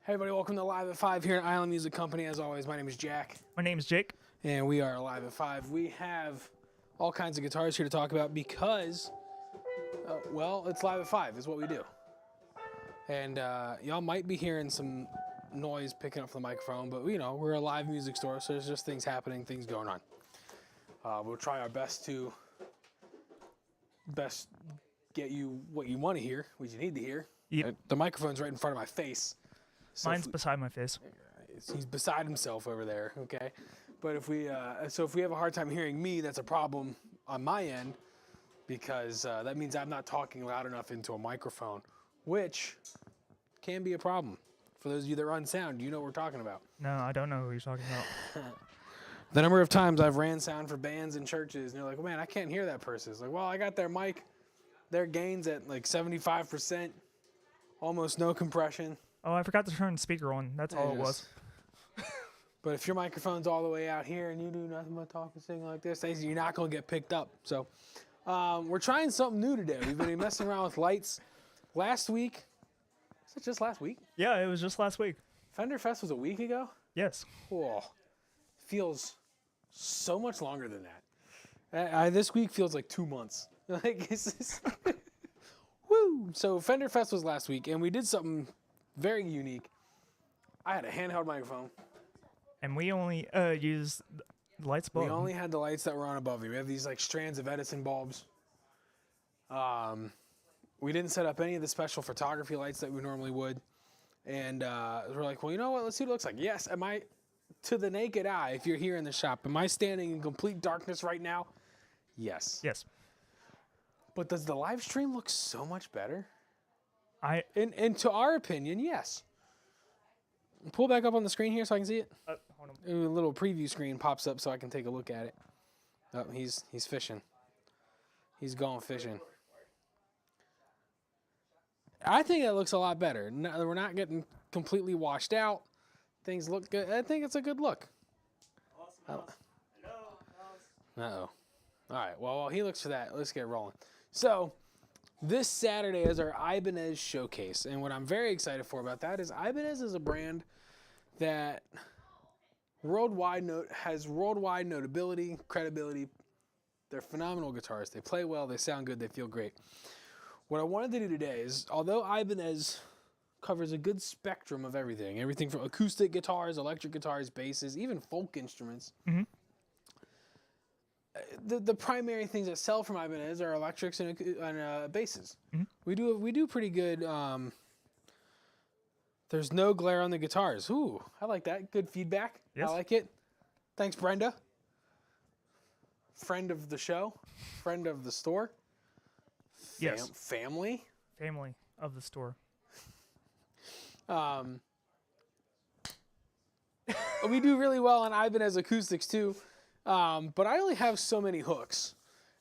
Hey everybody, welcome to Live at 5 here at Island Music Company. As always, my name is Jack. My name is Jake. And we are Live at 5. We have all kinds of guitars here to talk about because, well, it's Live at 5 is what we do. And y'all might be hearing some noise picking up from the microphone, but you know, we're a live music store, so there's just things happening, things going on. We'll try our best to get you what you want to hear, what you need to hear. Yep. The microphone's right in front of my face. So Mine's beside my face. he's beside himself over there, okay? But if we have a hard time hearing me, that's a problem on my end because that means I'm not talking loud enough into a microphone, which can be a problem. For those of you that run sound, you know what we're talking about. No, I don't know who you're talking about. The number of times I've ran sound for bands and churches, and they're like, oh, man, I can't hear that person. It's like, well, I got their mic, their gains at like 75%, almost no compression. Oh, I forgot to turn the speaker on. That's all it was. But if your microphone's all the way out here and you do nothing but talk and sing like this, you're not going to get picked up. So we're trying something new today. We've been messing around with lights. Last week, is it just last week? Yeah, it was just last week. Fender Fest was a week ago? Yes. Oh, feels so much longer than that. This week feels like 2 months. Like, it's just woo! So Fender Fest was last week, and we did something very unique. I had a handheld microphone. And we only used the lights above. We only had the lights that were on above you. We have these like strands of Edison bulbs. We didn't set up any of the special photography lights that we normally would. And we're like, well, you know what? Let's see what it looks like. Yes, to the naked eye, if you're here in the shop, am I standing in complete darkness right now? Yes. Yes. But does the live stream look so much better? And to our opinion, yes. Pull back up on the screen here so I can see it. Hold on. A little preview screen pops up so I can take a look at it. Oh, he's fishing. He's going fishing. I think it looks a lot better. No, we're not getting completely washed out. Things look good. I think it's a good look. Uh-oh. All right. Well, while he looks for that, let's get rolling. So, this Saturday is our Ibanez Showcase. And what I'm very excited for about that is Ibanez is a brand that has worldwide notability, credibility. They're phenomenal guitarists. They play well, they sound good, they feel great. What I wanted to do today is, although Ibanez covers a good spectrum of everything from acoustic guitars, electric guitars, basses, even folk instruments, the primary things that sell from Ibanez are electrics and basses. Mm-hmm. We do pretty good. There's no glare on the guitars. Ooh, I like that. Good feedback. Yes. I like it. Thanks, Brenda. Friend of the show, friend of the store. Yes. Family of the store. We do really well on Ibanez acoustics too. But I only have so many hooks,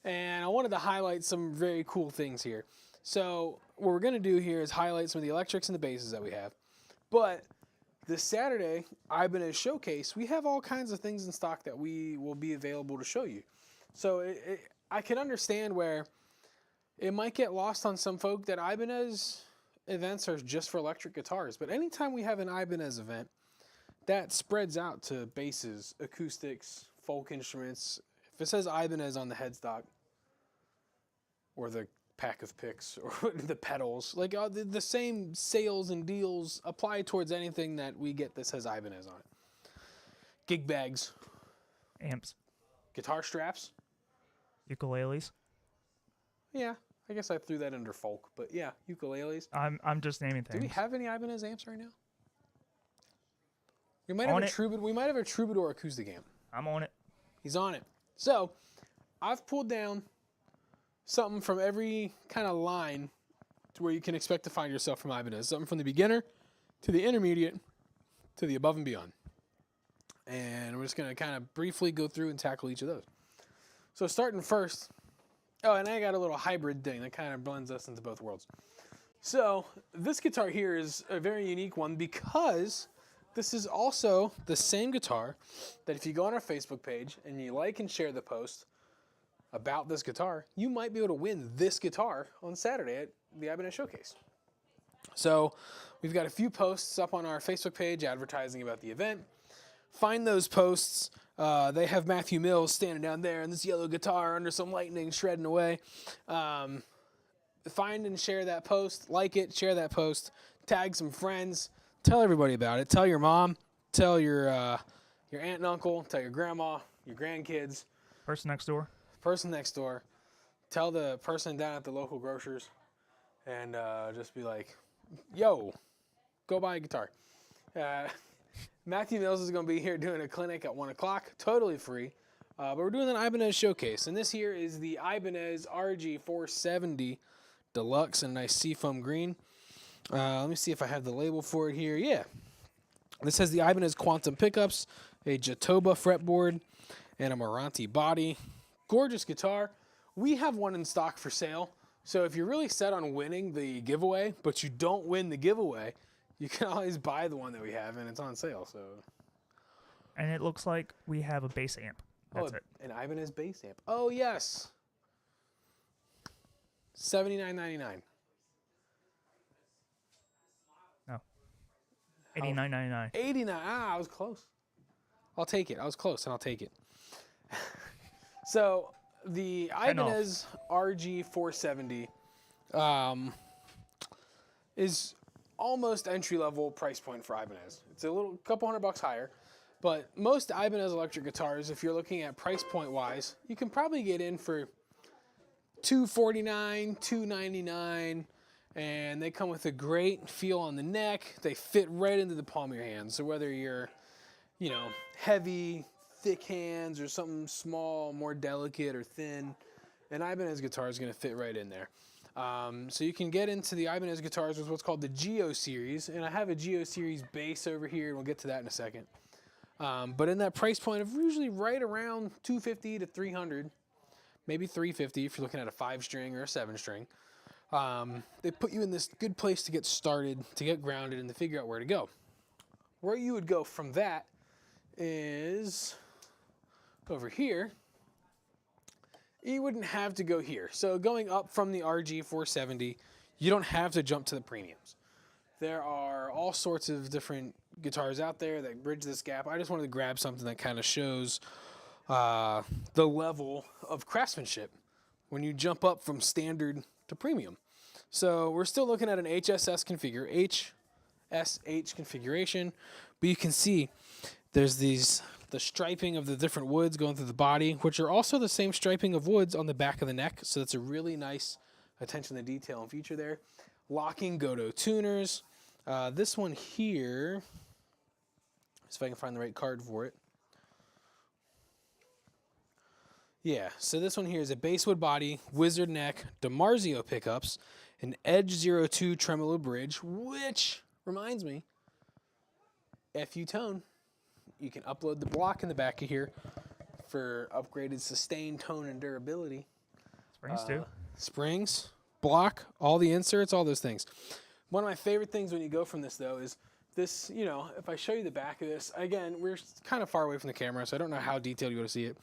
and I wanted to highlight some very cool things here. So what we're going to do here is highlight some of the electrics and the basses that we have. But this Saturday, Ibanez Showcase, we have all kinds of things in stock that we will be available to show you. So I can understand where it might get lost on some folk that Ibanez events are just for electric guitars. But anytime we have an Ibanez event, that spreads out to basses, acoustics, folk instruments. If it says Ibanez on the headstock or the pack of picks or the pedals, like the same sales and deals apply towards anything that we get that says Ibanez on it. Gig bags, Amps. guitar straps. Ukuleles. Yeah, I guess I threw that under folk, but yeah, ukuleles. I'm just naming things. Do we have any Ibanez amps right now? We might have a Troubadour acoustic amp. I'm on it. He's on it. So, I've pulled down something from every kind of line to where you can expect to find yourself from Ibanez. Something from the beginner to the intermediate to the above and beyond. And we're just going to kind of briefly go through and tackle each of those. So, starting first. Oh, and I got a little hybrid thing that kind of blends us into both worlds. So, this guitar here is a very unique one because this is also the same guitar that if you go on our Facebook page and you like and share the post about this guitar, you might be able to win this guitar on Saturday at the Ibanez Showcase. So We've got a few posts up on our Facebook page advertising about the event. Find those posts. They have Matthew Mills standing down there in this yellow guitar under some lightning shredding away. Find and share that post. Like it, share that post. Tag some friends. Tell everybody about it. Tell your mom. Tell your aunt and uncle. Tell your grandma, your grandkids. Person next door. Person next door. Tell the person down at the local grocers. And just be like, yo, go buy a guitar. Matthew Mills is going to be here doing a clinic at 1 o'clock, totally free. But we're doing an Ibanez showcase. And this here is the Ibanez RG470 Deluxe in a nice seafoam green. Let me see if I have the label for it here. Yeah. This has the Ibanez Quantum pickups, a Jatoba fretboard, and a Meranti body. Gorgeous guitar. We have one in stock for sale. So if you're really set on winning the giveaway, but you don't win the giveaway, you can always buy the one that we have, and it's on sale. So. And it looks like we have a bass amp. That's it. An Ibanez bass amp. Oh, yes. $79.99. No. $89.99. $89. I was close. I'll take it. I was close, and I'll take it. So the Ibanez RG470 is almost entry-level price point for Ibanez. It's a couple $100 higher, but most Ibanez electric guitars, if you're looking at price point-wise, you can probably get in for $249, $299, and they come with a great feel on the neck. They fit right into the palm of your hand. So whether you're, heavy, thick hands or something small, more delicate or thin, an Ibanez guitar is going to fit right in there. So you can get into the Ibanez guitars with what's called the Geo Series, and I have a Geo Series bass over here, and we'll get to that in a second. But in that price point of usually right around $250 to $300, maybe $350 if you're looking at a 5-string or a 7-string, they put you in this good place to get started, to get grounded, and to figure out where to go. Where you would go from that is over here. You wouldn't have to go here. So going up from the RG470, you don't have to jump to the premiums. There are all sorts of different guitars out there that bridge this gap. I just wanted to grab something that kind of shows the level of craftsmanship when you jump up from standard to premium. So we're still looking at an HSH configuration, but you can see there's the striping of the different woods going through the body, which are also the same striping of woods on the back of the neck. So that's a really nice attention to detail and feature there. Locking Goto tuners. This one here, see if I can find the right card for it. Yeah, so this one here is a basswood body, wizard neck, DiMarzio pickups, an Edge 02 tremolo bridge, which reminds me, FU tone. You can upload the block in the back of here for upgraded sustained tone and durability. Springs too. Springs, block, all the inserts, all those things. One of my favorite things when you go from this, though, is this, if I show you the back of this, again, we're kind of far away from the camera, so I don't know how detailed you want to see it.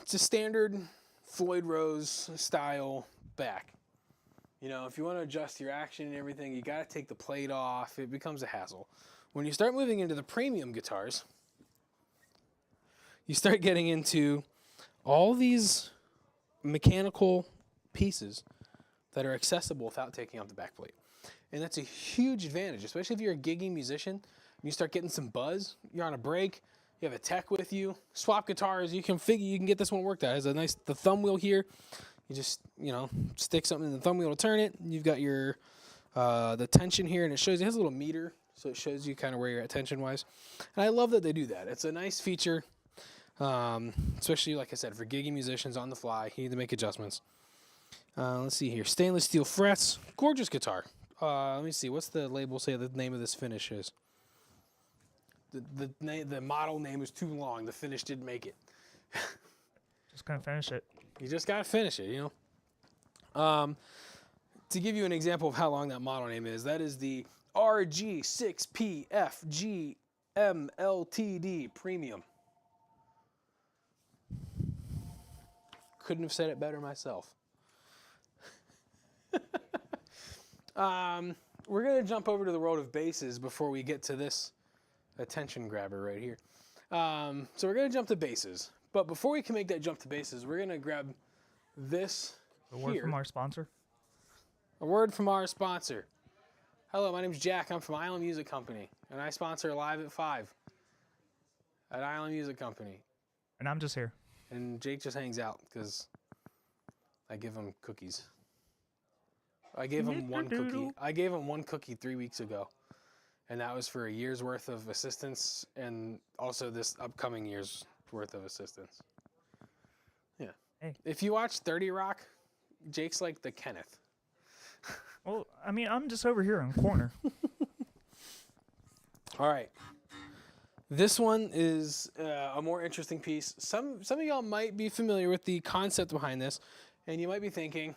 It's a standard Floyd Rose style back. If you want to adjust your action and everything, you got to take the plate off. It becomes a hassle. When you start moving into the premium guitars, you start getting into all these mechanical pieces that are accessible without taking off the back plate. And that's a huge advantage, especially if you're a gigging musician and you start getting some buzz, you're on a break, you have a tech with you, swap guitars, you can get this one worked out. It has the thumb wheel here. You just, stick something in the thumb wheel to turn it. You've got your, the tension here, and it has a little meter. So it shows you kind of where you're at tension-wise. And I love that they do that. It's a nice feature, especially, like I said, for gigging musicians on the fly. You need to make adjustments. Let's see here. Stainless steel frets. Gorgeous guitar. Let me see. What's the label say the name of this finish is? The model name is too long. The finish didn't make it. Just gonna finish it. You just got to finish it, To give you an example of how long that model name is, that is the RG6PFGMLTD Premium. Couldn't have said it better myself. we're going to jump over to the world of basses before we get to this attention grabber right here. So we're going to jump to basses. But before we can make that jump to basses, we're going to grab this A word here. from our sponsor. A word from our sponsor. Hello, my name's Jack. I'm from Island Music Company, and I sponsor Live at 5 at Island Music Company. And I'm just here. And Jake just hangs out because I give him cookies. I gave him one cookie. I gave him one cookie 3 weeks ago, and that was for a year's worth of assistance, and also this upcoming year's worth of assistance. Yeah. Hey. If you watch 30 Rock, Jake's like the Kenneth. Well, I mean, I'm just over here in the corner. All right. This one is a more interesting piece. Some of y'all might be familiar with the concept behind this, and you might be thinking,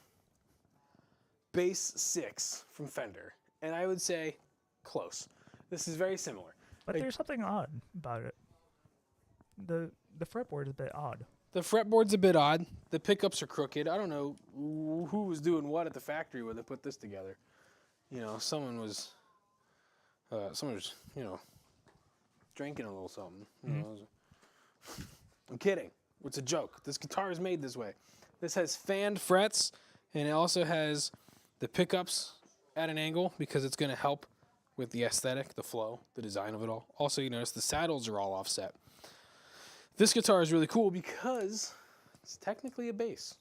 Bass 6 from Fender. And I would say, close. This is very similar. But Like- there's something odd about it. The fretboard is a bit odd. The fretboard's a bit odd. The pickups are crooked. I don't know who was doing what at the factory when they put this together. You know, someone was, drinking a little something. You know, I'm kidding. It's a joke. This guitar is made this way. This has fanned frets, and it also has the pickups at an angle because it's going to help with the aesthetic, the flow, the design of it all. Also, you notice the saddles are all offset. This guitar is really cool because it's technically a bass.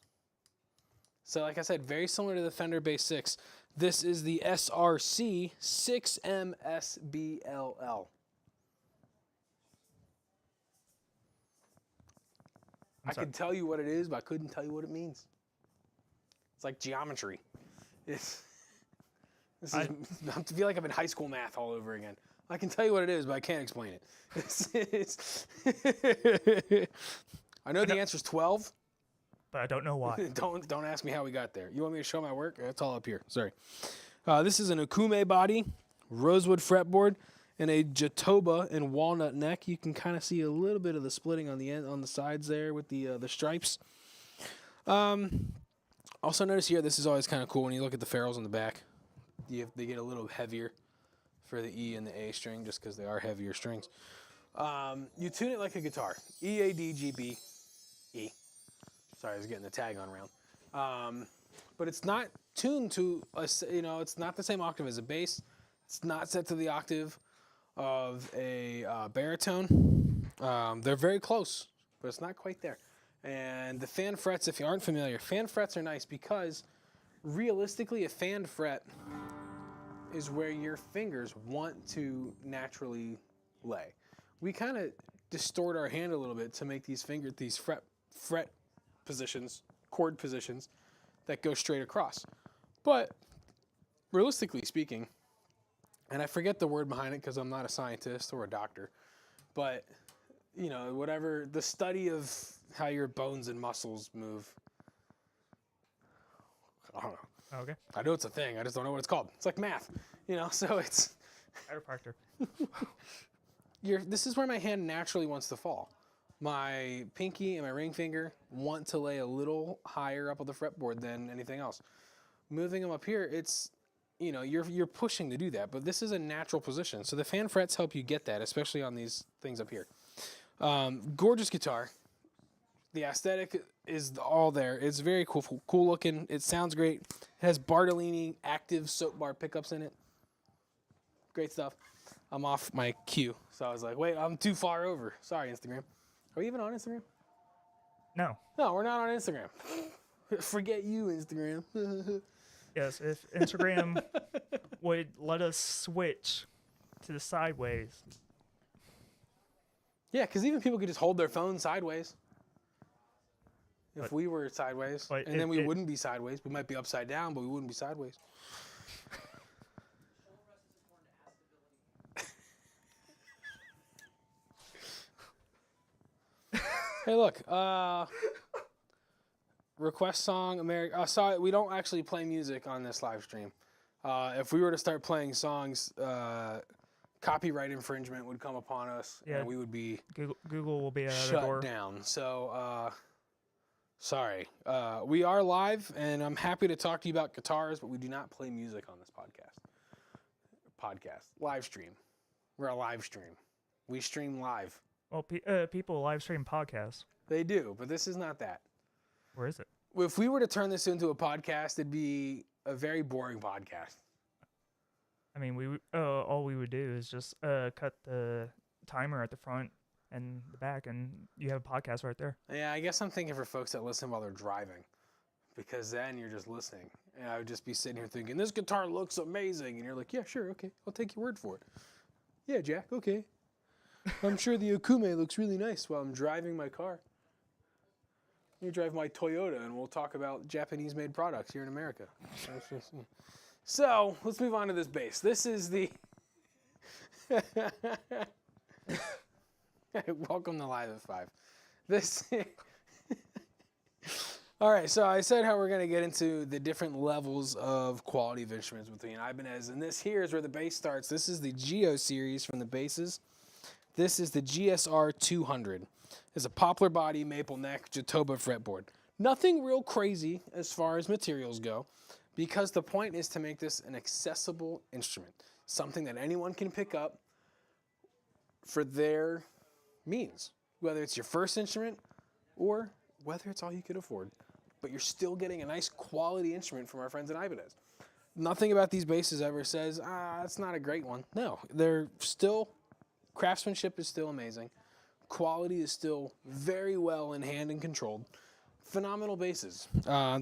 So like I said, very similar to the Fender Bass 6. This is the SRC 6MSBLL. I could tell you what it is, but I couldn't tell you what it means. It's like geometry. I feel like I'm in high school math all over again. I can tell you what it is, but I can't explain it. I know the answer is 12. But I don't know why. Don't ask me how we got there. You want me to show my work? It's all up here. Sorry. This is an Okume body, rosewood fretboard, and a Jatoba and walnut neck. You can kind of see a little bit of the splitting on the end, on the sides there with the stripes. Also notice here, this is always kind of cool when you look at the ferrules on the back. They get a little heavier for the E and the A string just because they are heavier strings. You tune it like a guitar. E, A, D, G, B, E. Sorry, I was getting the tag on round. But it's not tuned to, it's not the same octave as a bass. It's not set to the octave of a baritone. They're very close, but it's not quite there. And the fan frets, if you aren't familiar, fan frets are nice because realistically, a fanned fret is where your fingers want to naturally lay. We kind of distort our hand a little bit to make these fret positions, chord positions that go straight across. But realistically speaking, and I forget the word behind it because I'm not a scientist or a doctor, but whatever, the study of how your bones and muscles move. I don't know. Okay. I know it's a thing. I just don't know what it's called. It's like math, so it's... Chiropractor. This is where my hand naturally wants to fall. My pinky and my ring finger want to lay a little higher up on the fretboard than anything else. Moving them up here, it's, you're pushing to do that, but this is a natural position. So the fan frets help you get that, especially on these things up here. Gorgeous guitar. The aesthetic is all there. It's very cool looking. It sounds great. It has Bartolini active soap bar pickups in it. Great stuff. I'm off my cue. So I was like, wait, I'm too far over. Sorry, Instagram. Are we even on Instagram? No. No, we're not on Instagram. Forget you, Instagram. Yes, if Instagram would let us switch to the sideways. Yeah, because even people could just hold their phone sideways. If we were sideways, and then we wouldn't be sideways. We might be upside down, but we wouldn't be sideways. Hey, look. Request song, America. Sorry, we don't actually play music on this live stream. If we were to start playing songs, copyright infringement would come upon us, and we would be Google will be at the shut door. down. So, sorry. We are live, and I'm happy to talk to you about guitars, but we do not play music on this podcast. podcast. Live stream. We're a live stream. We stream live. Well, people live stream podcasts. They do, but this is not that. Where is it? If we were to turn this into a podcast, it'd be a very boring podcast. I mean, all we would do is just cut the timer at the front and the back, and you have a podcast right there. Yeah, I guess I'm thinking for folks that listen while they're driving, because then you're just listening. And I would just be sitting here thinking, this guitar looks amazing. And you're like, yeah, sure, okay, I'll take your word for it. Yeah, Jack, okay. I'm sure the Okume looks really nice while I'm driving my car. You drive my Toyota, and we'll talk about Japanese-made products here in America. So, let's move on to this bass. This is the... Welcome to Live at 5. This... All right, so I said how we're going to get into the different levels of quality of instruments between Ibanez, and this here is where the bass starts. This is the Geo series from the basses. This is the GSR 200. It's a poplar body, maple neck, Jatoba fretboard. Nothing real crazy as far as materials go, because the point is to make this an accessible instrument, something that anyone can pick up for their means, whether it's your first instrument or whether it's all you could afford. But you're still getting a nice quality instrument from our friends at Ibanez. Nothing about these basses ever says, it's not a great one. No, they're still, craftsmanship is still amazing. Quality is still very well in hand and controlled. Phenomenal basses.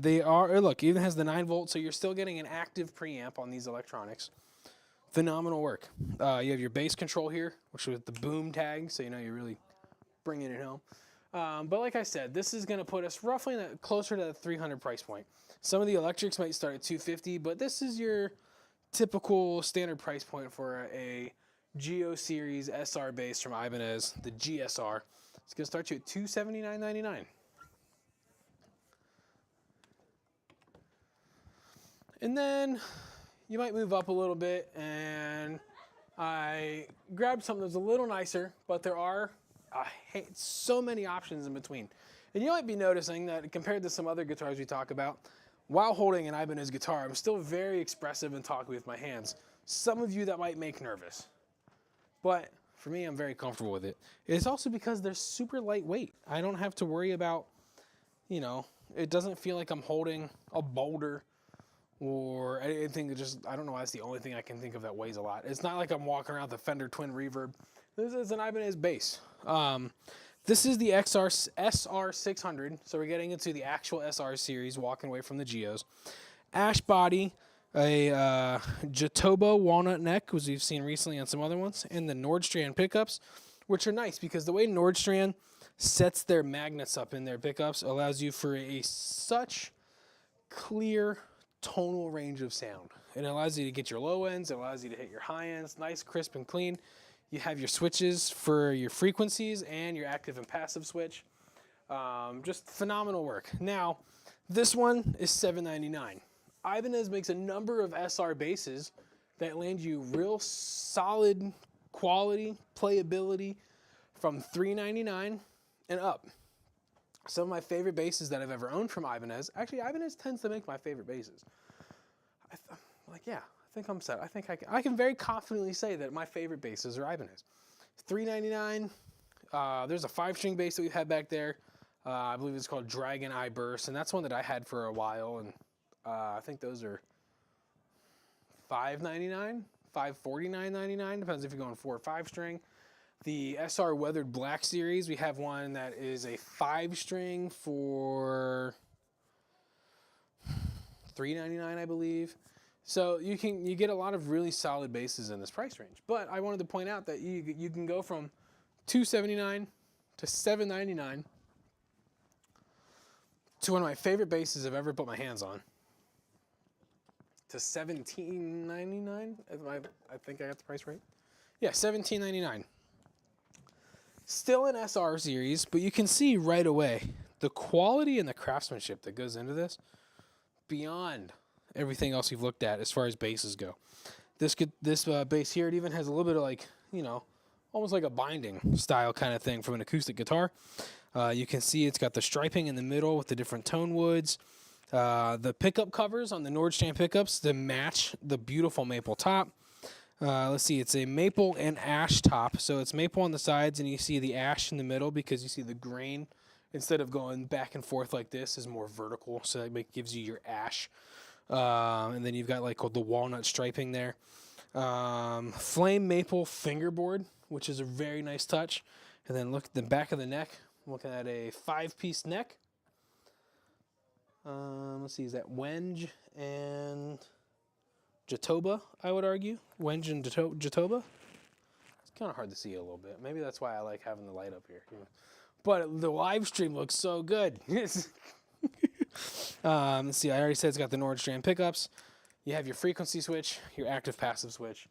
They are, look, even has the 9 volt, so you're still getting an active preamp on these electronics. Phenomenal work. You have your bass control here, which is the boom tag, so you know you're really bringing it home. But like I said, this is going to put us roughly closer to the 300 price point. Some of the electrics might start at 250, but this is your typical standard price point for a Geo Series SR bass from Ibanez, the GSR. It's going to start you at $279.99. And then you might move up a little bit, and I grabbed something that's a little nicer, but there are so many options in between. And you might be noticing that compared to some other guitars we talk about, while holding an Ibanez guitar, I'm still very expressive and talky with my hands. Some of you that might make nervous. But for me, I'm very comfortable with it. It's also because they're super lightweight. I don't have to worry about, it doesn't feel like I'm holding a boulder or anything that just, I don't know why that's the only thing I can think of that weighs a lot. It's not like I'm walking around with a Fender Twin Reverb. This is an Ibanez bass. This is the SR600, so we're getting into the actual SR series, walking away from the Geos. Ash body, a Jatoba walnut neck, as we've seen recently on some other ones, and the Nordstrand pickups, which are nice because the way Nordstrand sets their magnets up in their pickups allows you for such clear tonal range of sound. It allows you to get your low ends, it allows you to hit your high ends, nice, crisp, and clean. You have your switches for your frequencies and your active and passive switch. Just phenomenal work. Now, this one is $799. Ibanez makes a number of SR basses that land you real solid quality, playability from $399 and up. Some of my favorite basses that I've ever owned from Ibanez, actually Ibanez tends to make my favorite basses. I think I'm set. I think I can very confidently say that my favorite basses are Ibanez. $399. There's a 5-string bass that we've had back there. I believe it's called Dragon Eye Burst, and that's one that I had for a while, and I think those are $599, $549.99, depends if you're going 4 or 5-string. The SR Weathered Black series, we have one that is a 5-string for $399, I believe. So you get a lot of really solid basses in this price range. But I wanted to point out that you can go from $279 to $799 to one of my favorite basses I've ever put my hands on to $17.99. I think I got the price right. Yeah, $17.99. Still an SR series, but you can see right away the quality and the craftsmanship that goes into this beyond everything else you've looked at as far as basses go. This bass here, it even has a little bit of almost like a binding style kind of thing from an acoustic guitar. You can see it's got the striping in the middle with the different tone woods. The pickup covers on the Nordstrand pickups to match the beautiful maple top. Let's see, it's a maple and ash top. So it's maple on the sides, and you see the ash in the middle because you see the grain, instead of going back and forth like this, is more vertical. So that gives you your ash. And then you've got like the walnut striping there. Flame maple fingerboard, which is a very nice touch. And then look at the back of the neck. I'm looking at a 5-piece neck. Let's see, is that Wenge and Jatoba, I would argue. Wenge and Jatoba. It's kind of hard to see a little bit. Maybe that's why I like having the light up here. But the live stream looks so good. Let's see, I already said it's got the Nordstrand pickups. You have your frequency switch, your active passive switch.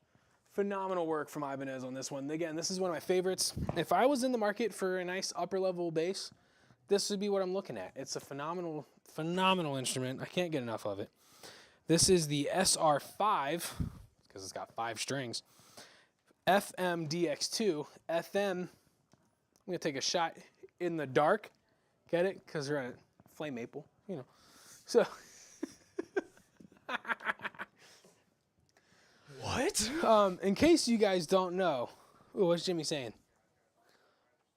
Phenomenal work from Ibanez on this one. Again, this is one of my favorites. If I was in the market for a nice upper level bass, this would be what I'm looking at. It's a phenomenal instrument. I can't get enough of it. This is the SR5, because it's got 5 strings. FM DX2. FM, I'm going to take a shot in the dark. Get it? Because they're a flame maple, you know. So, What? In case you guys don't know, what's Jimmy saying?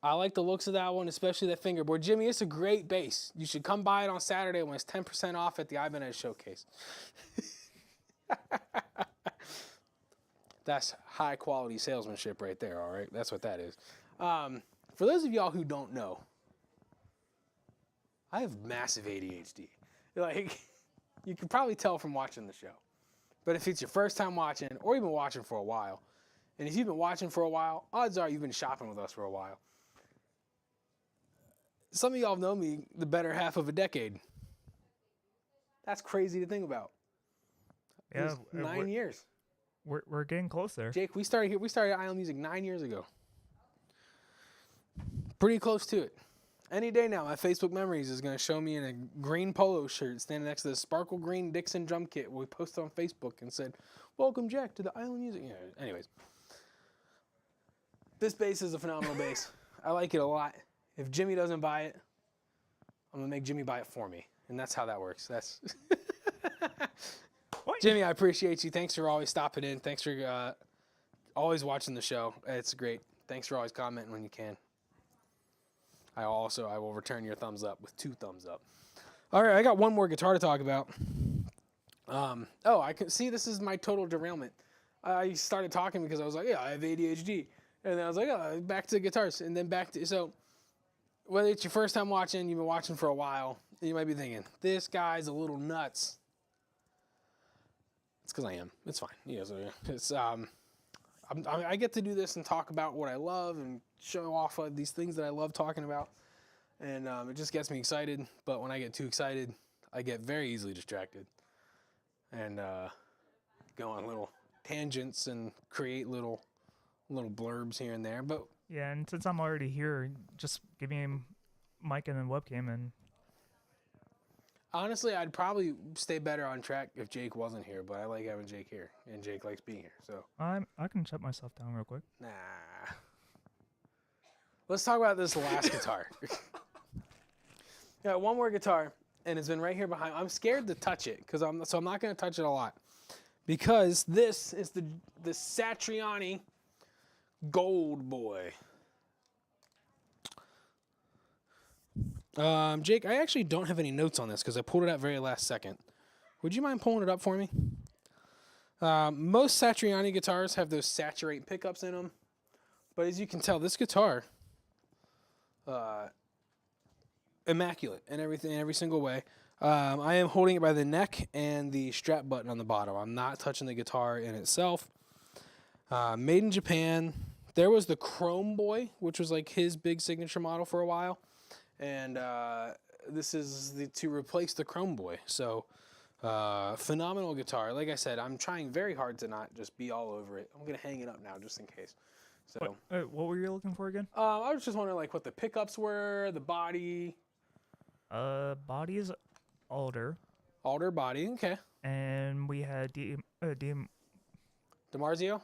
I like the looks of that one, especially that fingerboard. Jimmy, it's a great bass. You should come by it on Saturday when it's 10% off at the Ibanez Showcase. That's high quality salesmanship right there, all right? That's what that is. For those of y'all who don't know, I have massive ADHD. Like, you can probably tell from watching the show. But if it's your first time watching, or you've been watching for a while, and if you've been watching for a while, odds are you've been shopping with us for a while. Some of y'all have known me the better half of a decade. That's crazy to think about. Yeah, 9 years. We're getting close there. Jake, we started Island Music 9 years ago. Pretty close to it. Any day now, my Facebook memories is going to show me in a green polo shirt standing next to the sparkle green Dixon drum kit we posted on Facebook and said, "Welcome, Jack, to the Island Music." Yeah, anyways. This bass is a phenomenal bass. I like it a lot. If Jimmy doesn't buy it, I'm going to make Jimmy buy it for me. And that's how that works. That's Jimmy, I appreciate you. Thanks for always stopping in. Thanks for always watching the show. It's great. Thanks for always commenting when you can. I will return your thumbs up with 2 thumbs up. All right, I got one more guitar to talk about. I can see this is my total derailment. I started talking because I was like, yeah, I have ADHD. And then I was like, oh, back to guitars. And then so whether it's your first time watching, you've been watching for a while, you might be thinking, this guy's a little nuts. It's because I am. It's fine. Yeah, so it's, I get to do this and talk about what I love and show off these things that I love talking about. And it just gets me excited. But when I get too excited, I get very easily distracted. And go on little tangents and create little blurbs here and there. But Yeah, and since I'm already here, just give me a mic and a webcam, and honestly, I'd probably stay better on track if Jake wasn't here, but I like having Jake here, and Jake likes being here, so. I can shut myself down real quick. Nah. Let's talk about this last guitar. Yeah, one more guitar, and it's been right here behind. I'm scared to touch it, so I'm not going to touch it a lot, because this is the Satriani Gold Boy. Jake, I actually don't have any notes on this because I pulled it out very last second. Would you mind pulling it up for me? Most Satriani guitars have those saturate pickups in them, but as you can tell, this guitar, immaculate in every single way. I am holding it by the neck and the strap button on the bottom. I'm not touching the guitar in itself. Made in Japan. There was the Chrome Boy, which was like his big signature model for a while. And this is to replace the Chrome Boy. So phenomenal guitar. Like I said, I'm trying very hard to not just be all over it. I'm going to hang it up now just in case. So What were you looking for again? I was just wondering like what the pickups were, the body. Body is alder. Alder body, okay. And we had DiMarzio?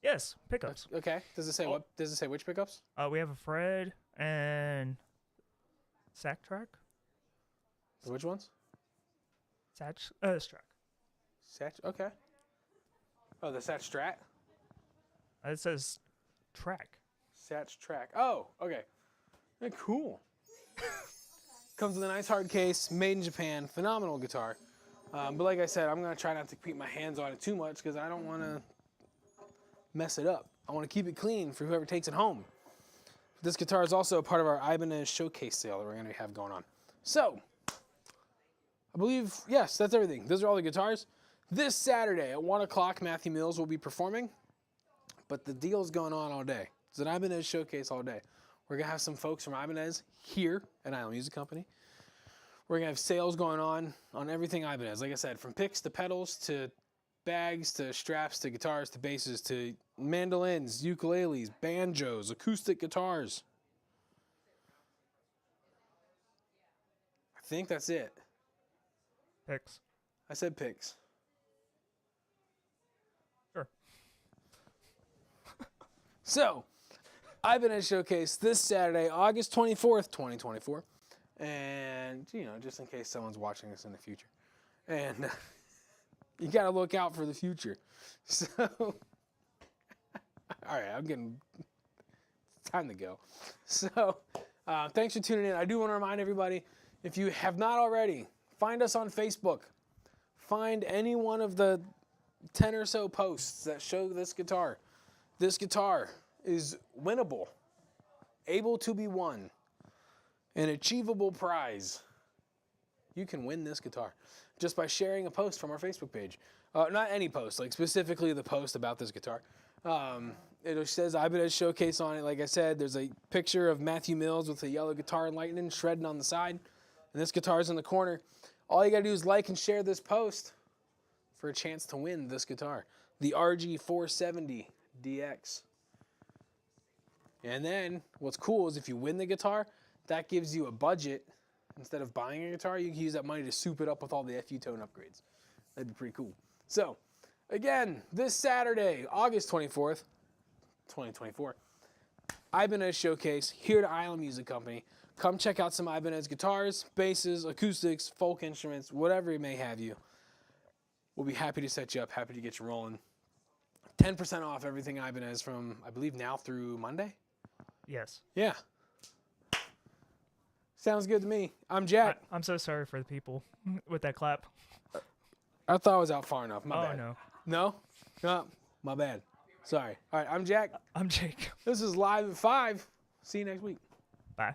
Yes, pickups. Okay. Does it say what? Does it say which pickups? We have a Fred and Sack Track. Which ones? Strat. Satch. Okay. Oh, the Satch Strat. It says track. Satch Track. Oh, okay. Yeah, cool. Comes with a nice hard case, made in Japan. Phenomenal guitar. But like I said, I'm going to try not to keep my hands on it too much because I don't want to mess it up. I want to keep it clean for whoever takes it home. This guitar is also a part of our Ibanez showcase sale that we're going to have going on. So, I believe, yes, that's everything. Those are all the guitars. This Saturday at 1 o'clock, Matthew Mills will be performing. But the deal's going on all day. It's an Ibanez showcase all day. We're going to have some folks from Ibanez here at Island Music Company. We're going to have sales going on everything Ibanez. Like I said, from picks to pedals to bags to straps to guitars to basses to mandolins, ukuleles, banjos, acoustic guitars. I think that's it. Picks. I said picks. Sure. So, Ibanez Showcase this Saturday, August 24th, 2024. And, just in case someone's watching this in the future. And you got to look out for the future. So, all right, it's time to go. So, thanks for tuning in. I do want to remind everybody, if you have not already, find us on Facebook. Find any one of the 10 or so posts that show this guitar. This guitar is winnable, able to be won, an achievable prize. You can win this guitar just by sharing a post from our Facebook page. Not any post, like specifically the post about this guitar. It says Ibanez Showcase on it. Like I said, there's a picture of Matthew Mills with a yellow guitar and lightning shredding on the side. And this guitar's in the corner. All you got to do is like and share this post for a chance to win this guitar. The RG470 DX. And then what's cool is if you win the guitar, that gives you a budget. Instead of buying a guitar, you can use that money to soup it up with all the FU tone upgrades. That'd be pretty cool. So, again, this Saturday, August 24th, 2024, Ibanez Showcase here at Island Music Company. Come check out some Ibanez guitars, basses, acoustics, folk instruments, whatever it may have you. We'll be happy to set you up, happy to get you rolling. 10% off everything Ibanez from, I believe, now through Monday? Yes. Yeah. Sounds good to me. I'm Jack. I'm so sorry for the people with that clap. I thought I was out far enough. My Oh, bad. no. No? No? My bad. Sorry. All right, I'm Jack. I'm Jake. This is Live at 5. See you next week. Bye.